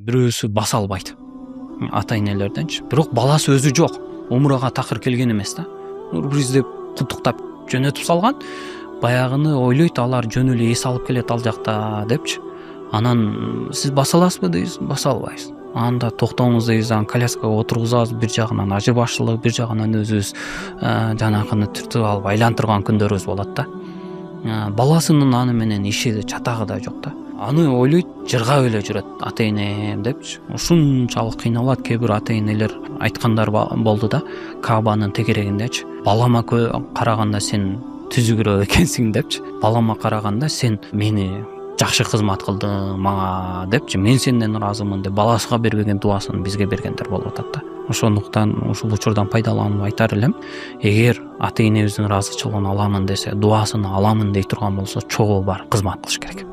бирөөсү баса албайт ата энелерденчи. Бирок баласы өзү жок, умурага такыр келген эмес да. Биздеп куттуктап жөнөтүп салган. Баягыны ойлойт, алар жөн эле эс алып келет ал жакта депчи. Анан сиз баса аласызбы дейсиз, баса албайсыз. Анда токтоңуз дейсиз, анан коляскага отургузабыз, бир жагынан ажы баштылык, бир жагынан өзүбүз жанакыны түртүп алып айлантырган күндөрүбүз болот да. Баласынын аны менен иши чатагы да жок да. Аны ойлойт, жыргап эле жүрөт ата энем депчи. Ушунчалык кыйналат. Кээ бир ата энелер айткандар болду да, Кабанын тегерегиндечи. Балама караганда сен түзүгүрөөк экенсиң депчи. Балама караганда сен мени жакшы кызмат кылдың мага депчи. Мен сенден ыраазымын деп баласыга бербеген дубасын бизге бергендер болуп атат да. Ошондуктан ушул учурдан пайдаланып айтар элем, эгер ата энебиздин ыраазычылыгын аламын десе, дубасын аламын дей турган болсо, чогуу бар кызмат кылыш керек.